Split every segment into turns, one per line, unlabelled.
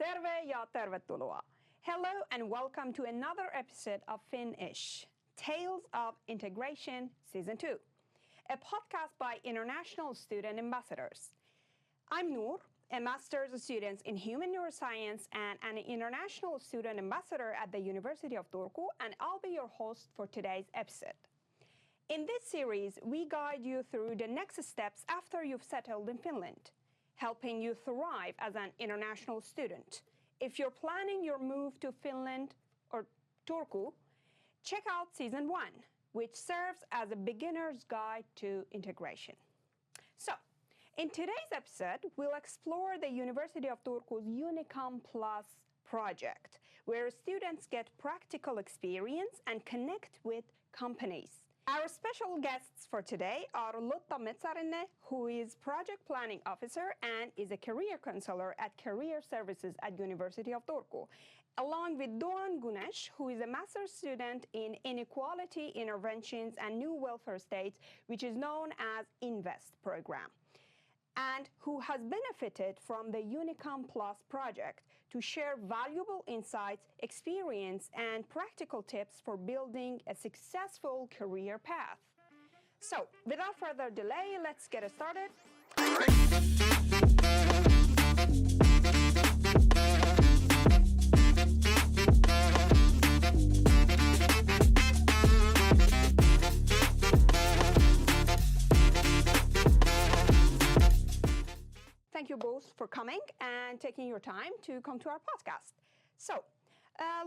Terve ja tervetuloa. Hello and welcome to another episode of Finnish, Tales of Integration Season 2, a podcast by international student ambassadors. I'm Nour, a master's student in Human Neuroscience and an international student ambassador at the University of Turku, and I'll be your host for today's episode. In this series, we guide you through the next steps after you've settled in Finland, helping you thrive as an international student. If you're planning your move to Finland or Turku, check out Season 1, which serves as a beginner's guide to integration. So, in today's episode, we'll explore the University of Turku's UNICOM Plus project, where students get practical experience and connect with companies. Our special guests for today are Lotta Metsärinne, who is Project Planning Officer and is a career counselor at Career Services at University of Turku, along with Dogan Günes, who is a master's student in Inequality Interventions and New Welfare States, which is known as INVEST program, and who has benefited from the UNICOM Plus project to share valuable insights, experience, and practical tips for building a successful career path. So, without further delay, let's get started. Thank you both for coming and taking your time to come to our podcast. So,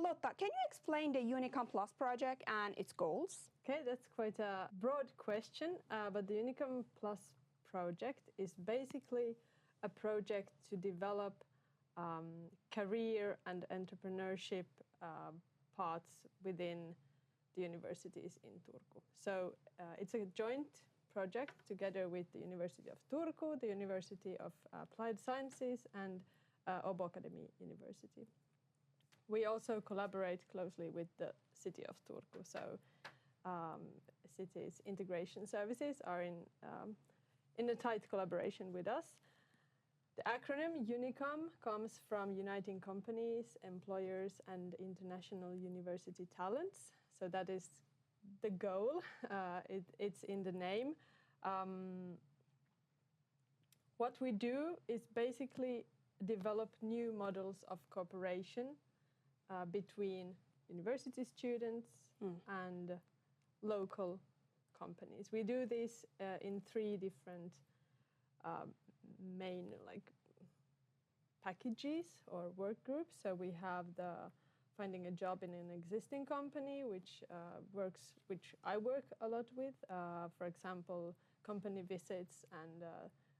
Lotta, can you explain the UNICOM Plus project and its goals?
Okay, that's quite a broad question, but the UNICOM Plus project is basically a project to develop career and entrepreneurship paths within the universities in Turku. So it's a joint project together with the University of Turku, the University of Applied Sciences, and Åbo Academy University. We also collaborate closely with the city of Turku, so city's integration services are in a tight collaboration with us. The acronym UNICOM comes from Uniting Companies, Employers, and International University Talents. So that is the goal. It's in the name. What we do is basically develop new models of cooperation between university students and local companies. We do this in three different main packages or work groups. So we have the finding a job in an existing company, which I work a lot with. For example, company visits and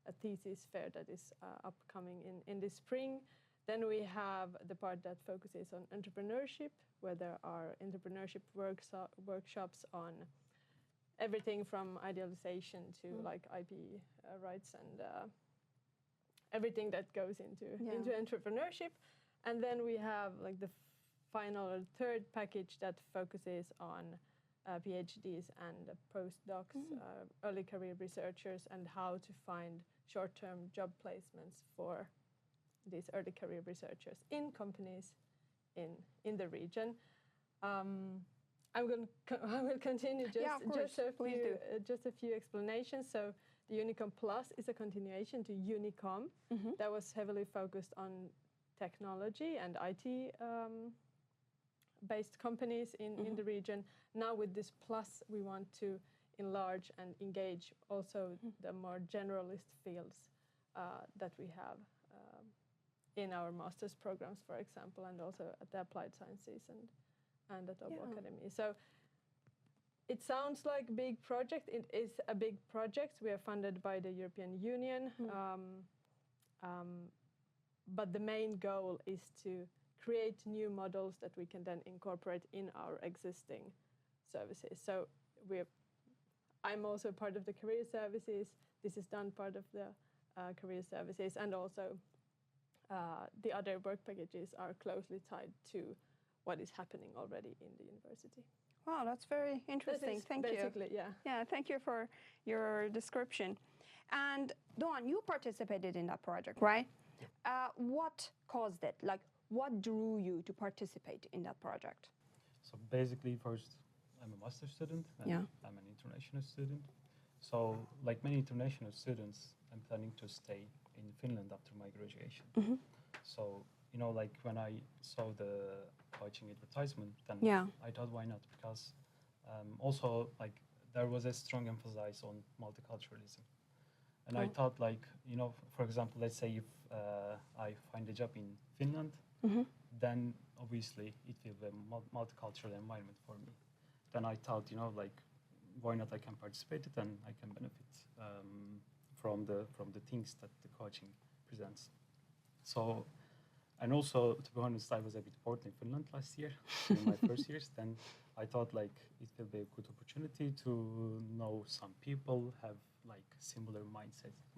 a thesis fair that is upcoming in the spring. Then we have the part that focuses on entrepreneurship, where there are entrepreneurship workshops on everything from idealization to IP rights and everything that goes into entrepreneurship. And then we have the final or third package that focuses on PhDs and postdocs, early career researchers, and how to find short-term job placements for these early career researchers in companies in the region. I will continue just a few explanations. So the UNICOM Plus is a continuation to UNICOM that was heavily focused on technology and IT based companies in the region. Now with this Plus, we want to enlarge and engage also the more generalist fields that we have in our master's programs, for example, and also at the Applied Sciences and at Åbo Academy. So it sounds like a big project. It is a big project. We are funded by the European Union. But the main goal is to create new models that we can then incorporate in our existing services. So I'm also part of the career services. This is done part of the career services, and also the other work packages are closely tied to what is happening already in the university.
Wow, that's very interesting. Thank you. Yeah, thank you for your description. And Dawn, you participated in that project, right? What caused it? Like, what drew you to participate in that project?
So basically, first, I'm a master's student and
Yeah.
I'm an international student. So like many international students, I'm planning to stay in Finland after my graduation.
Mm-hmm.
So, you know, like when I saw the coaching advertisement, then
Yeah.
I thought, why not? Because also like there was a strong emphasis on multiculturalism. And I thought like, you know, for example, let's say if I find a job in Finland,
Mm-hmm.
then obviously it will be a multicultural environment for me. Then I thought, you know, like, why not I can participate it and I can benefit from the things that the coaching presents. So, and also, to be honest, I was a bit bored in Finland last year, in my first years. Then I thought like it will be a good opportunity to know some people, have like similar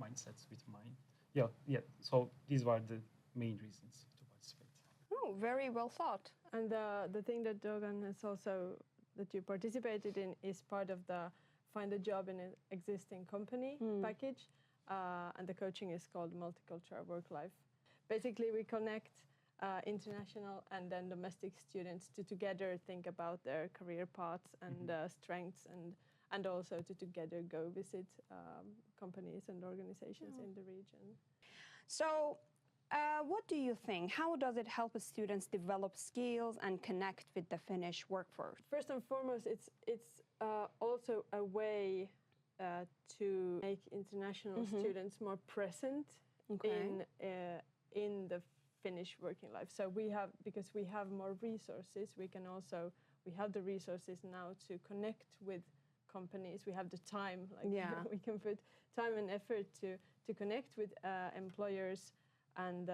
mindsets with mine. Yeah. So these were the main reasons to participate.
Oh, very well thought.
And the thing that Dogan has also, that you participated in, is part of the find a job in an existing company package. And the coaching is called Multicultural Work Life. Basically, we connect international and then domestic students to together think about their career paths and strengths, and also to together go visit companies and organizations in the region.
So, what do you think? How does it help students develop skills and connect with the Finnish workforce?
First and foremost, it's also a way to make international students more present in the Finnish working life. So because we have more resources, we have the resources now to connect with companies. We have the time, we can put time and effort to connect with employers, and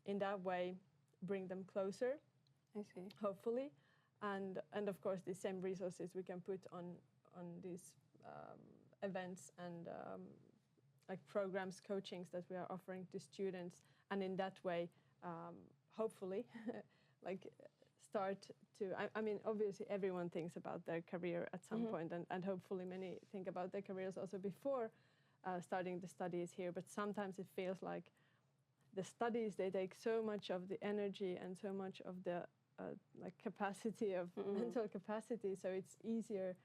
in that way bring them closer.
I see.
Hopefully, and of course the same resources we can put on these events and like programs, coachings that we are offering to students, and in that way hopefully like start to, I mean, obviously everyone thinks about their career at some point, and hopefully many think about their careers also before starting the studies here, but sometimes it feels like the studies, they take so much of the energy and so much of the like capacity of mental capacity, so it's easier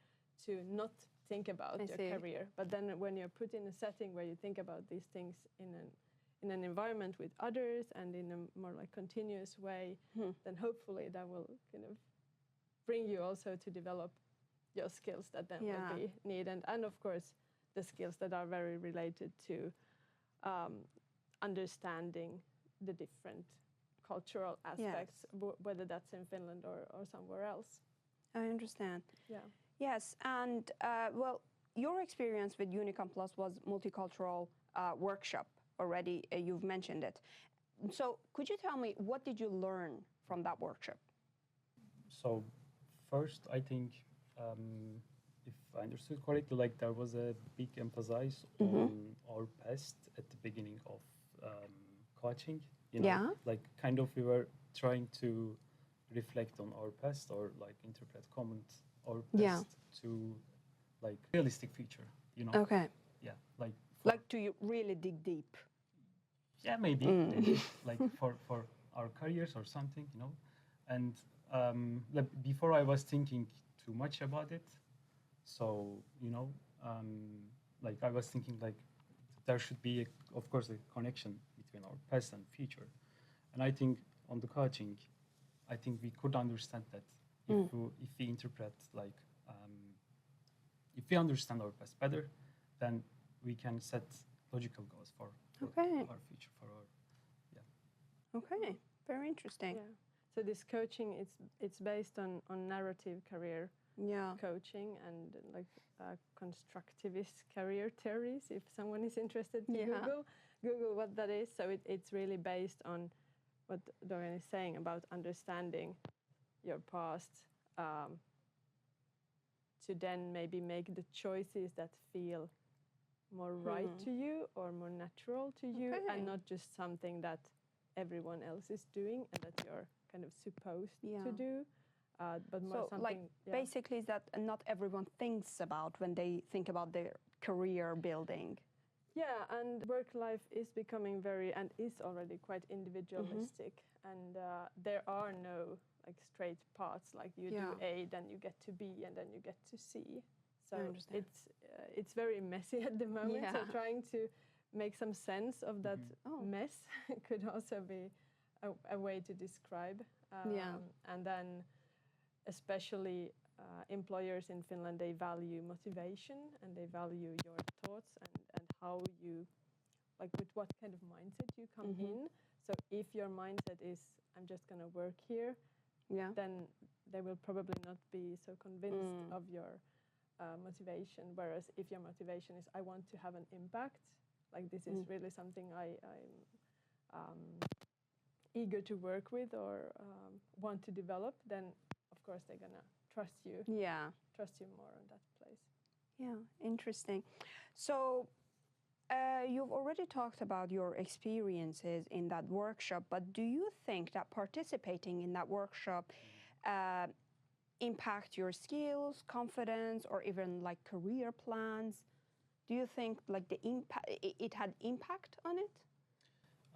to not think about your career. But then when you're put in a setting where you think about these things in an environment with others and in a more like continuous way, then hopefully that will kind of bring you also to develop your skills that then will be needed, and of course the skills that are very related to understanding the different cultural aspects, whether that's in Finland or somewhere else.
I understand.
Yeah.
Yes, and well, your experience with UNICOM Plus was multicultural workshop already. You've mentioned it. So could you tell me, what did you learn from that workshop?
So first, I think, if I understood correctly, like there was a big emphasis on our past at the beginning of coaching. You know, like kind of we were trying to reflect on our past, or like interpret, comment our past to like realistic future. You know.
Okay.
Yeah, like.
Like to really dig deep.
Yeah, maybe like for our careers or something, you know. And like before, I was thinking too much about it. So you know, like I was thinking like there should be, of course, a connection between our past and future. And I think on the coaching, I think we could understand that if we interpret like if we understand our past better, then we can set logical goals for our future, for our
Okay, very interesting.
Yeah. So this coaching, it's based on narrative career coaching and like constructivist career theories. If someone is interested, Google what that is. So it's really based on what Dogan is saying about understanding your past, to then maybe make the choices that feel more right to you or more natural to you, and not just something that everyone else is doing and that you're kind of supposed to do, but more
so
something.
Like basically, is that not everyone thinks about when they think about their career building.
Yeah, and work life is becoming and is already quite individualistic, and there are no like straight paths, like you do A, then you get to B, and then you get to C. So it's very messy at the moment. So trying to make some sense of that mess could also be a way to describe. And then especially employers in Finland, they value motivation and they value your thoughts and how you, like with what kind of mindset you come in. So if your mindset is, I'm just going to work here, then they will probably not be so convinced of your motivation. Whereas if your motivation is, I want to have an impact, like this is really something I'm eager to work with or want to develop, then of course they're going to trust you more on that place.
Yeah, interesting. So you've already talked about your experiences in that workshop, but do you think that participating in that workshop impact your skills, confidence, or even like career plans? Do you think like it had impact on it?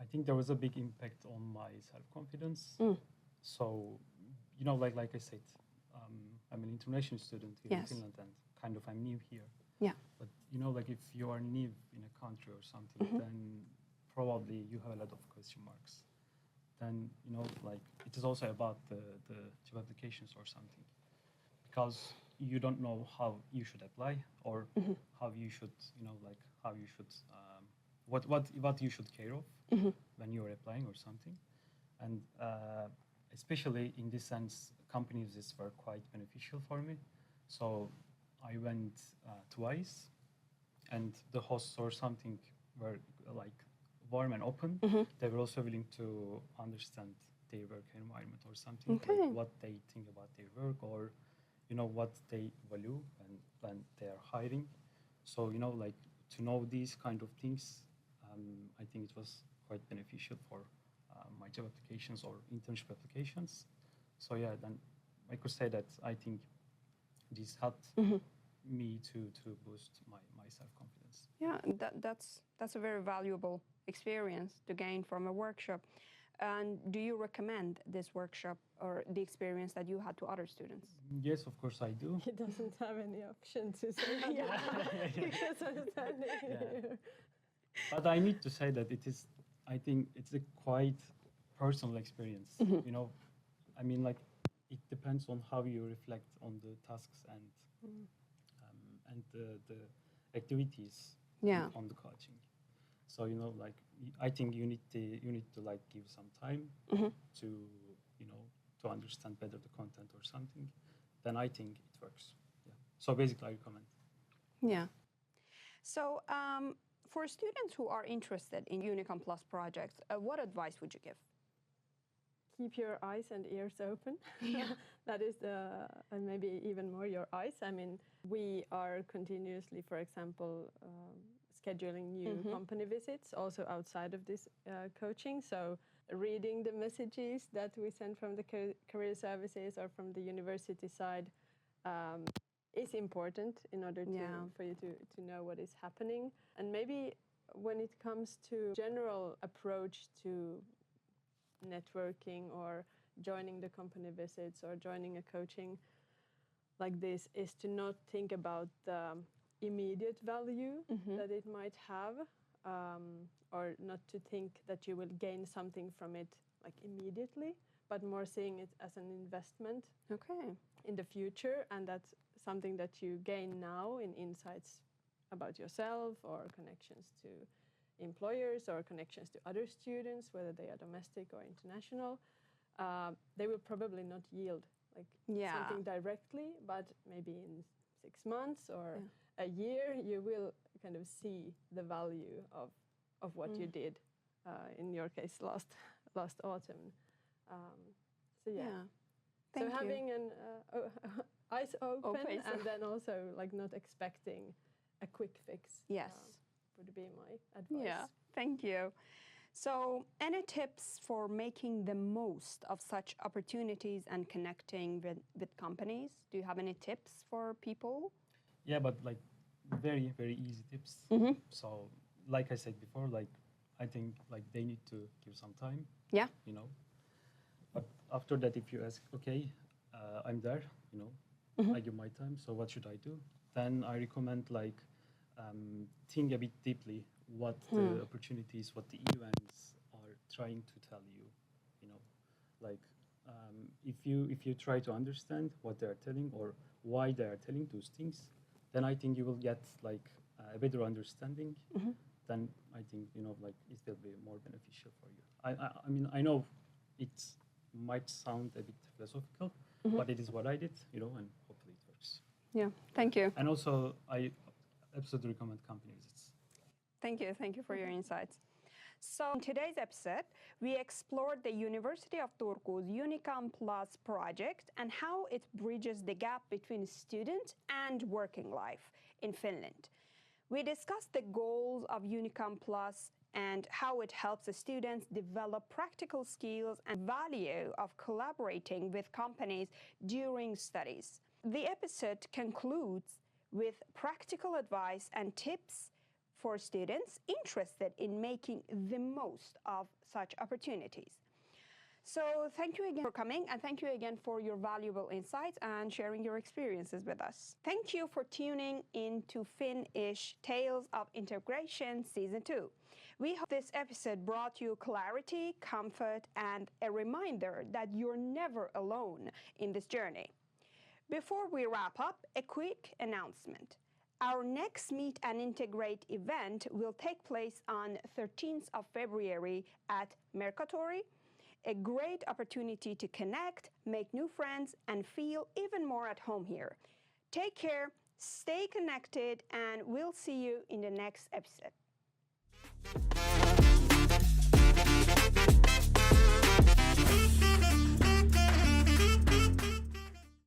I think there was a big impact on my self-confidence. So, you know, like I said, I'm an international student here in Finland, and kind of I'm new here.
Yeah.
But you know, like if you are new in a country or something, then probably you have a lot of question marks. Then you know, like it is also about the job applications or something, because you don't know how you should apply or how you should, you know, like how you should, what you should care of when you are applying or something, and especially in this sense, company visits were quite beneficial for me. So I went twice, and the hosts or something were like warm and open. They were also willing to understand their work environment or something, like what they think about their work, or you know what they value when they are hiring. So you know, like to know these kind of things, I think it was quite beneficial for my job applications or internship applications. So yeah, then I could say that I think this helped me to boost my self-confidence.
Yeah, that's a very valuable experience to gain from a workshop. And do you recommend this workshop or the experience that you had to other students?
Yes, of course I do.
He doesn't have any option to say because I'm standing here.
But I need to say that I think it's a quite personal experience. You know, I mean, like it depends on how you reflect on the tasks and the activities on the coaching. So you know, like I think you need to like give some time to you know to understand better the content or something. Then I think it works. Yeah. So basically, I recommend.
Yeah. So for students who are interested in UNICOM Plus projects, what advice would you give?
Keep your eyes and ears open. That is and maybe even more your eyes. I mean, we are continuously, for example, scheduling new company visits also outside of this coaching. So reading the messages that we send from the career services or from the university side is important in order for you to know what is happening. And maybe when it comes to general approach to networking or joining the company visits or joining a coaching like this is to not think about the immediate value that it might have, or not to think that you will gain something from it like immediately, but more seeing it as an investment in the future, and that's something that you gain now in insights about yourself or connections to employers or connections to other students, whether they are domestic or international. They will probably not yield like something directly, but maybe in 6 months or a year, you will kind of see the value of what you did. In your case, last autumn. So
Thank you.
Having an eyes open and then also like not expecting a quick fix. Would be my advice.
Yeah, thank you. So, any tips for making the most of such opportunities and connecting with companies? Do you have any tips for people?
Yeah, but like very, very easy tips. So, like I said before, like I think like they need to give some time.
Yeah.
You know, but after that, if you ask, okay, I'm there, you know, I give my time. So what should I do? Then I recommend like think a bit deeply what the opportunities, what the events are trying to tell you. You know, like if you try to understand what they are telling or why they are telling those things, then I think you will get like a better understanding. Then I think, you know, like it will be more beneficial for you. I mean, I know it might sound a bit philosophical, but it is what I did, you know, and hopefully it works.
Yeah, thank you.
And also, I absolutely recommend company visits.
Thank you for your insights. So in today's episode, we explored the University of Turku's UNICOM Plus project and how it bridges the gap between student and working life in Finland. We discussed the goals of UNICOM Plus and how it helps the students develop practical skills and value of collaborating with companies during studies. The episode concludes with practical advice and tips for students interested in making the most of such opportunities. So thank you again for coming, and thank you again for your valuable insights and sharing your experiences with us. Thank you for tuning in to Finnish Tales of Integration Season 2. We hope this episode brought you clarity, comfort, and a reminder that you're never alone in this journey. Before we wrap up, a quick announcement. Our next Meet and Integrate event will take place on 13th of February at Mercatori. A great opportunity to connect, make new friends, and feel even more at home here. Take care, stay connected, and we'll see you in the next episode.